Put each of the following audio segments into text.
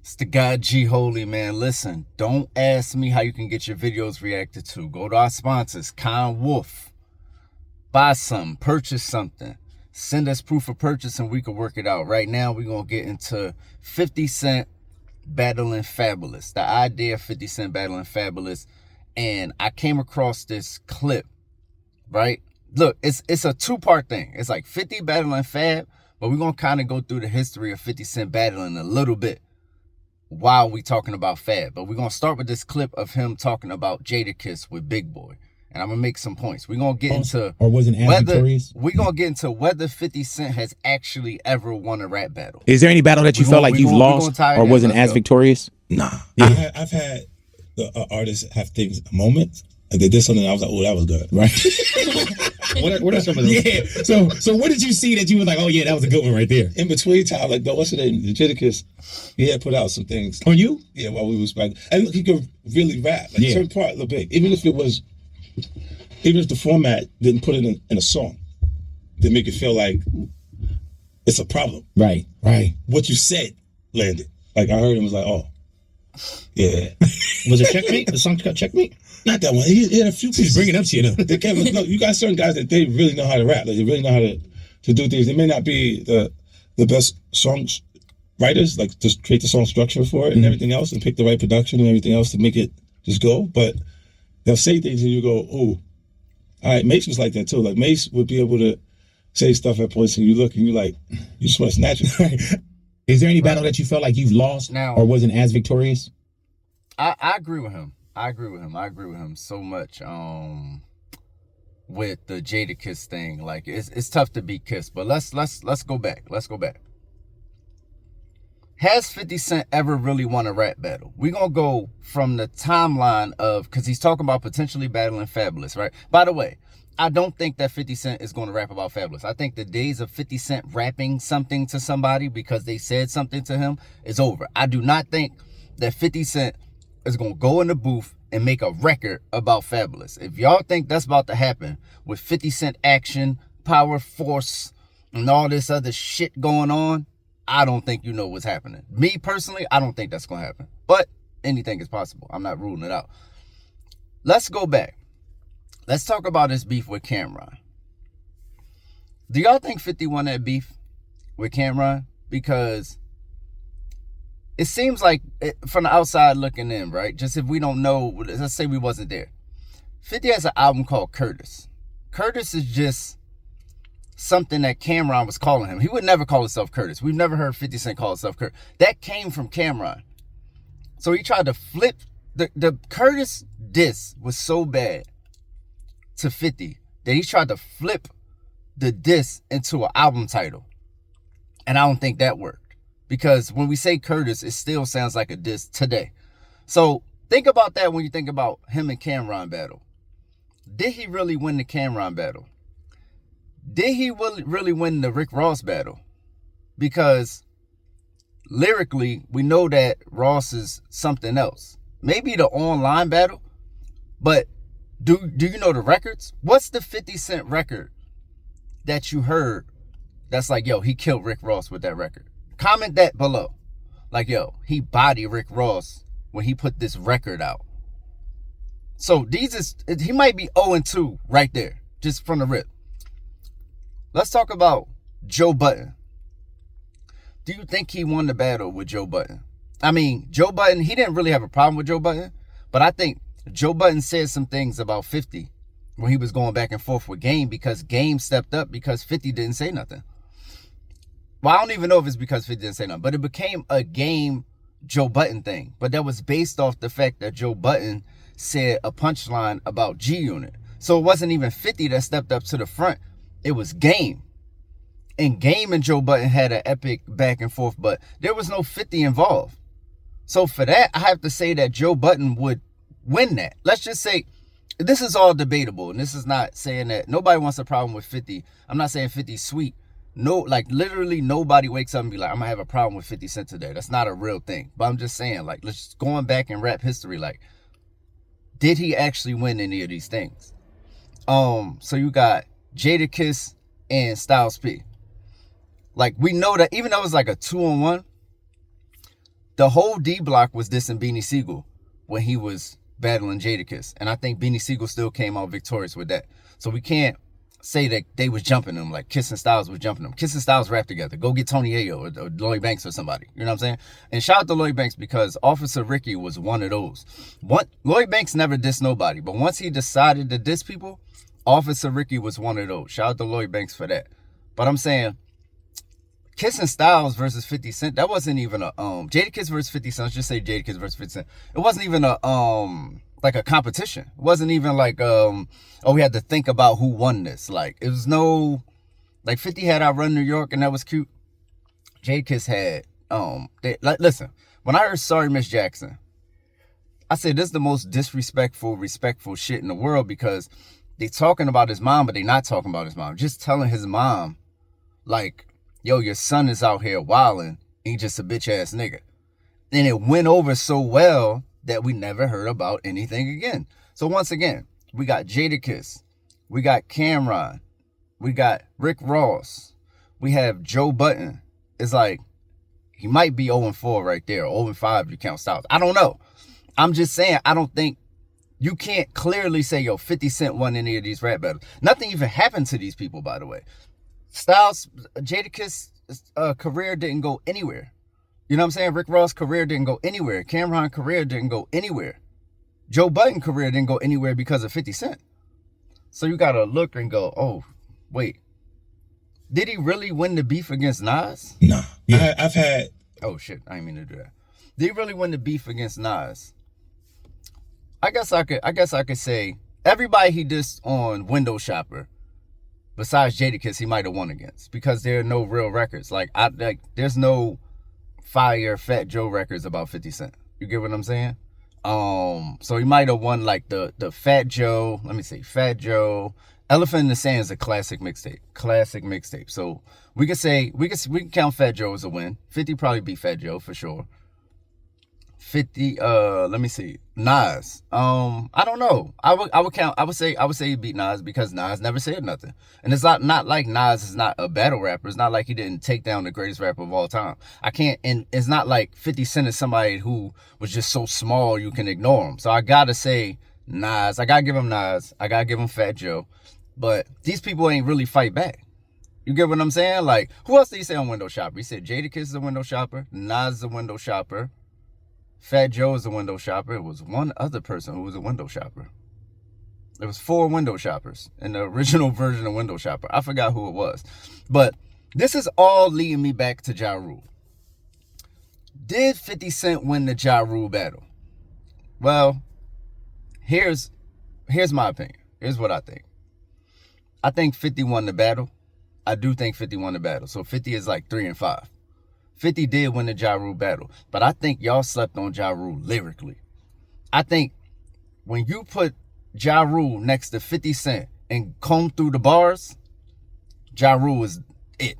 It's the God G Holy, man. Listen, don't ask me how you can get your videos reacted to. Go to our sponsors, Con Wolf. Buy something, purchase something. Send us proof of purchase and we can work it out. Right now, we're going to get into 50 Cent battling Fabolous. The idea of 50 Cent battling Fabolous. And I came across this clip, right? Look, it's a two-part thing. It's like 50 battling Fab, but we're going to kind of go through the history of 50 Cent battling a little bit while we talking about Fab. But we're going to start with this clip of him talking about Jadakiss with Big Boy. And I'm going to make some points. We're going to get into or wasn't as victorious. We're going to get into whether 50 Cent has actually ever won a rap battle. Is there any battle that you felt like you've lost or wasn't as victorious? Nah. Yeah. I've had the artists have things, moments. Like they did something, I was like, oh, that was good. Right. what are some of those? Yeah. So what did you see that you were like, oh, yeah, that was a good one right there? In between time, like, what's the name? The Jadakiss, he had put out some things. On you? Yeah, while we was back. And look, he could really rap. Like, certain part, a little bit. Even if the format didn't put it in a song, they make it feel like it's a problem. Right. What you said landed. Like, I heard him was like, oh, yeah. Was it Checkmate? The song got Checkmate? Not that one. He had a few pieces. He's bringing up to you now. No, you got certain guys that they really know how to rap. Like, they really know how to do things. They may not be the best song writers, like just create the song structure for it and everything else, and pick the right production and everything else to make it just go. But they'll say things and you go, oh, all right. Mace was like that too. Like Mace would be able to say stuff at points and you look and you like, you just want to snatch it. Is there any battle that you felt like you've lost or wasn't as victorious? I agree with him. I agree with him so much with the Jadakiss thing. Like it's tough to beat Kiss, but let's go back. Has 50 Cent ever really won a rap battle? We're going to go from the timeline of, because he's talking about potentially battling Fabolous, right? By the way, I don't think that 50 Cent is going to rap about Fabolous. I think the days of 50 Cent rapping something to somebody because they said something to him is over. I do not think that 50 Cent is going to go in the booth and make a record about Fabolous. If y'all think that's about to happen with 50 Cent action, power, force, and all this other shit going on, I don't think you know what's happening. Me, personally, I don't think that's going to happen. But anything is possible. I'm not ruling it out. Let's go back. Let's talk about this beef with Cam'ron. Do y'all think 50 won that beef with Cam'ron? Because it seems like, from the outside looking in, right? Just if we don't know, let's say we wasn't there. 50 has an album called Curtis. Curtis is just something that Cam'ron was calling him. He would never call himself Curtis. We've never heard 50 Cent call himself Curtis. That came from Cam'ron. So he tried to flip. The Curtis diss was so bad to 50 that he tried to flip the diss into an album title. And I don't think that worked. Because when we say Curtis, it still sounds like a diss today. So think about that when you think about him and Cam'ron battle. Did he really win the Cam'ron battle? Did he really win the Rick Ross battle? Because lyrically, we know that Ross is something else. Maybe the online battle, but do you know the records? What's the 50 Cent record that you heard that's like, yo, he killed Rick Ross with that record? Comment that below. Like, yo, he bodied Rick Ross when he put this record out. So he might be 0-2 right there, just from the rip. Let's talk about Joe Budden. Do you think he won the battle with Joe Budden? I mean, Joe Budden, he didn't really have a problem with Joe Budden, but I think Joe Budden said some things about 50 when he was going back and forth with Game, because Game stepped up because 50 didn't say nothing. Well, I don't even know if it's because 50 didn't say nothing, but it became a Game Joe Budden thing. But that was based off the fact that Joe Budden said a punchline about G-Unit. So it wasn't even 50 that stepped up to the front. It was Game. And Game and Joe Budden had an epic back and forth, but there was no 50 involved. So for that, I have to say that Joe Budden would win that. Let's just say, this is all debatable, and this is not saying that nobody wants a problem with 50. I'm not saying 50's sweet. No, like literally nobody wakes up and be like, I'm gonna have a problem with 50 Cent today. That's not a real thing. But I'm just saying, like, let's just going back in rap history, like, did he actually win any of these things? So you got Jadakiss and Styles P. Like, we know that even though it was like a 2-on-1, the whole D Block was dissing Beanie Siegel when he was battling Jadakiss. And I think Beanie Siegel still came out victorious with that. So we can't say that they was jumping them like Kiss and Styles was jumping them. Kiss and Styles rap together. Go get Tony Yayo or Lloyd Banks or somebody. You know what I'm saying? And shout out to Lloyd Banks because Officer Ricky was one of those. Lloyd Banks never dissed nobody, but once he decided to diss people, Officer Ricky was one of those. Shout out to Lloyd Banks for that. But I'm saying, Kiss and Styles versus 50 Cent, that wasn't even a Jadakiss versus 50 Cent. Let's just say Jadakiss versus 50 Cent. It wasn't even a like a competition. It wasn't even like we had to think about who won this. Like it was no like 50 had I Run New York and that was cute. Jadakiss had listen, when I heard Sorry Miss Jackson, I said this is the most respectful shit in the world because they talking about his mom, but they not talking about his mom. Just telling his mom, like, yo, your son is out here wilding. He just a bitch ass nigga. And it went over so well that we never heard about anything again. So once again, we got Jadakiss, we got Cameron, we got Rick Ross, we have Joe Budden. It's like, he might be 0-4 right there, 0-5 if you count Styles. I don't know. I'm just saying, I don't think, you can't clearly say, yo, 50 Cent won any of these rap battles. Nothing even happened to these people, by the way. Styles, Jadakiss' career didn't go anywhere. You know what I'm saying? Rick Ross' career didn't go anywhere. Cameron's career didn't go anywhere. Joe Budden's career didn't go anywhere because of 50 Cent. So you gotta look and go, oh, wait. Did he really win the beef against Nas? Nah. Yeah. I've had... Oh, shit. I didn't mean to do that. Did he really win the beef against Nas? I guess I could say everybody he dissed on Window Shopper, besides Jadakiss, he might have won against because there are no real records. Like there's no fire Fat Joe records about 50 Cent. You get what I'm saying? So he might have won like the Fat Joe. Let me see, Fat Joe. Elephant in the Sand is a classic mixtape. So we can count Fat Joe as a win. 50 probably beat Fat Joe for sure. 50, let me see. Nas. I don't know. I would say he beat Nas because Nas never said nothing. And it's not like Nas is not a battle rapper. It's not like he didn't take down the greatest rapper of all time. And it's not like 50 Cent is somebody who was just so small you can ignore him. So I gotta say Nas. I gotta give him Nas. I gotta give him Fat Joe. But these people ain't really fight back. You get what I'm saying? Like, who else did he say on Window Shopper? He said Jadakiss is a window shopper. Nas is a window shopper. Fat Joe is a window shopper. It was one other person who was a window shopper. There was 4 window shoppers in the original version of Window Shopper. I forgot who it was. But this is all leading me back to Ja Rule. Did 50 Cent win the Ja Rule battle? Well, here's my opinion. Here's what I think. I think 50 won the battle. I do think 50 won the battle. So 50 is like 3-5. 50 did win the Ja Rule battle, but I think y'all slept on Ja Rule lyrically. I think when you put Ja Rule next to 50 Cent and comb through the bars, Ja Rule is it.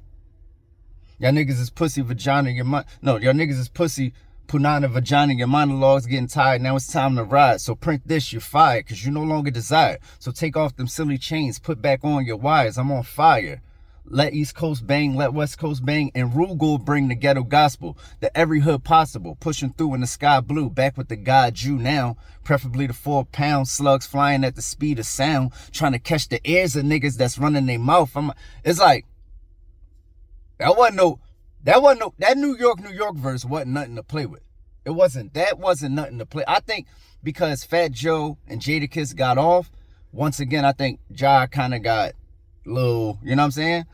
Y'all niggas is pussy vagina your mind. No, y'all niggas is pussy punana vagina. Your monologues getting tired. Now it's time to ride. So print this, you're fired, cause you no longer desire. So take off them silly chains, put back on your wires. I'm on fire. Let East Coast bang, let West Coast bang, and Rugal bring the ghetto gospel to every hood possible, pushing through in the sky blue, back with the God you now, preferably the 4-pound slugs flying at the speed of sound, trying to catch the ears of niggas that's running their mouth. It's like, that New York verse wasn't nothing to play with. That wasn't nothing to play. I think because Fat Joe and Jadakiss got off, once again, I think Ja kind of got little, you know what I'm saying?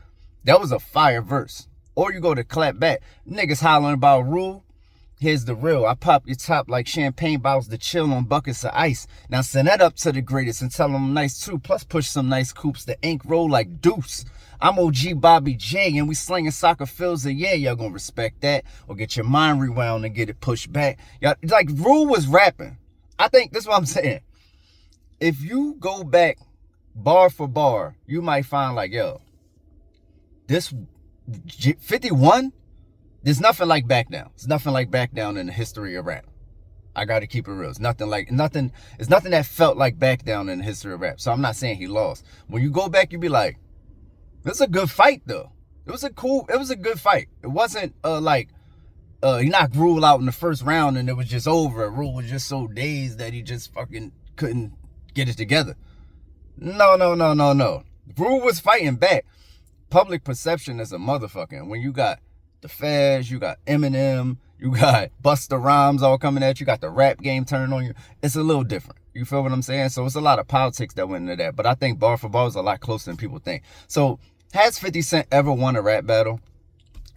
That was a fire verse. Or you go to clap back. Niggas hollering about Rule. Here's the real. I pop your top like champagne bottles to chill on buckets of ice. Now send that up to the greatest and tell them I'm nice too. Plus push some nice coops. The ink roll like Deuce. I'm OG Bobby J and we slinging soccer fields. Yeah, y'all gonna respect that. Or get your mind rewound and get it pushed back. Y'all, like Rule was rapping. I think this is what I'm saying. If you go back bar for bar, you might find like, yo, this 51, there's nothing like Back Down. There's nothing like Back Down in the history of rap. I gotta keep it real. It's nothing that felt like Back Down in the history of rap. So I'm not saying he lost. When you go back, you be like, this is a good fight though. It was a good fight. It wasn't like he knocked Rule out in the first round and it was just over. Rule was just so dazed that he just fucking couldn't get it together. No. Rule was fighting back. Public perception is a motherfucker. When you got the Feds, you got Eminem, you got Busta Rhymes all coming at you, got the rap game turning on you, it's a little different. You feel what I'm saying? So it's a lot of politics that went into that. But I think bar for bar is a lot closer than people think. So has 50 Cent ever won a rap battle?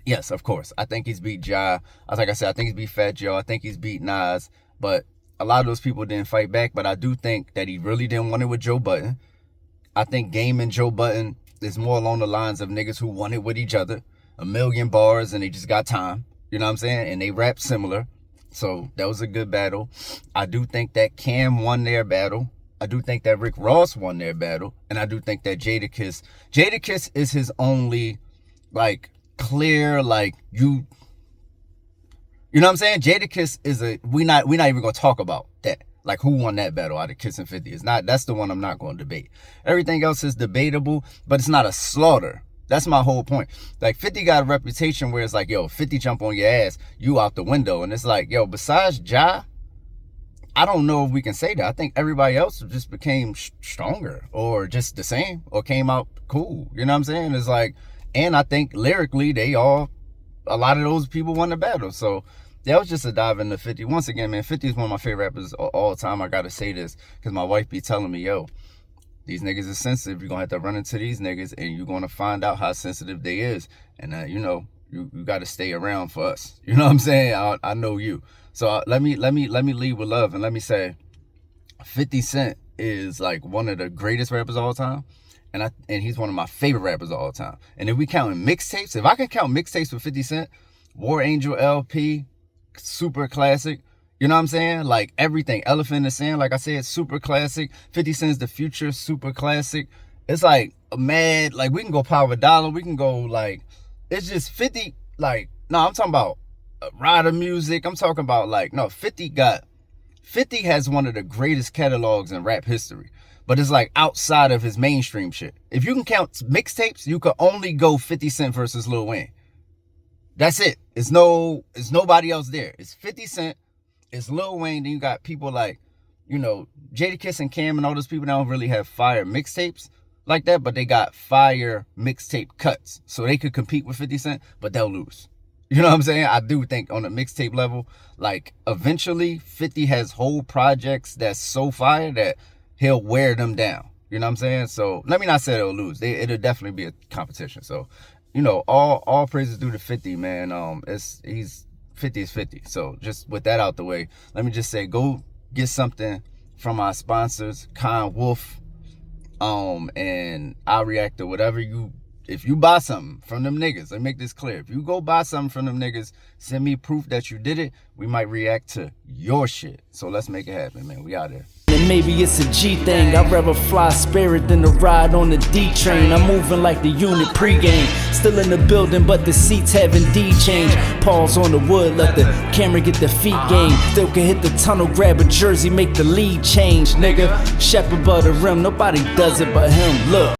Yes, of course. I think he's beat Ja. Like I said, I think he's beat Fat Joe. I think he's beat Nas. But a lot of those people didn't fight back. But I do think that he really didn't want it with Joe Budden. I think Game and Joe Budden is more along the lines of niggas who won it with each other. 1,000,000 bars and they just got time. You know what I'm saying? And they rap similar. So that was a good battle. I do think that Cam won their battle. I do think that Rick Ross won their battle. And I do think that Jadakiss is his only, like, clear, like, you know what I'm saying? Jadakiss is we're not even gonna talk about that. Like, who won that battle out of Kiss and 50? That's the one I'm not gonna debate. Everything else is debatable, but it's not a slaughter. That's my whole point. Like, 50 got a reputation where it's like, yo, 50 jump on your ass, you out the window. And it's like, yo, besides Ja, I don't know if we can say that. I think everybody else just became stronger or just the same or came out cool. You know what I'm saying? It's like, and I think lyrically, a lot of those people won the battle. So that was just a dive into 50. Once again, man, 50 is one of my favorite rappers of all time. I got to say this because my wife be telling me, yo, these niggas is sensitive. You're going to have to run into these niggas and you're going to find out how sensitive they is. And, you know, you got to stay around for us. You know what I'm saying? I know you. So let me lead with love and let me say 50 Cent is like one of the greatest rappers of all time. And he's one of my favorite rappers of all time. And if we count mixtapes, if I can count mixtapes with 50 Cent, War Angel LP, super classic. You know what I'm saying? Like everything. Elephant in the Sand, like I said, super classic. 50 Cent's The Future, super classic. It's like mad, like we can go Power Dollar, we can go like, it's just 50, like, no, I'm talking about rider music. I'm talking about like, no, 50 has one of the greatest catalogs in rap history. But it's like outside of his mainstream shit. If you can count mixtapes, you could only go 50 Cent versus Lil Wayne. That's it. It's nobody else there. It's 50 Cent, it's Lil Wayne, then you got people like, you know, Jadakiss and Cam and all those people that don't really have fire mixtapes like that, but they got fire mixtape cuts. So they could compete with 50 Cent, but they'll lose. You know what I'm saying? I do think on the mixtape level, like eventually 50 has whole projects that's so fire that he'll wear them down. You know what I'm saying? So let me not say they'll lose. It'll definitely be a competition. So, you know, all praises due to 50, man. 50 is 50. So just with that out the way, let me just say, go get something from our sponsors, Con Wolf, and I'll react to whatever if you buy something from them niggas, let me make this clear. If you go buy something from them niggas, send me proof that you did it. We might react to your shit. So let's make it happen, man. We out there. And maybe it's a G thing. I'd rather fly Spirit than to ride on the D train. I'm moving like the unit pregame. Still in the building, but the seats having D change. Pause on the wood, let the camera get the feet game. Still can hit the tunnel, grab a jersey, make the lead change, nigga. Shep above the rim, nobody does it but him. Look.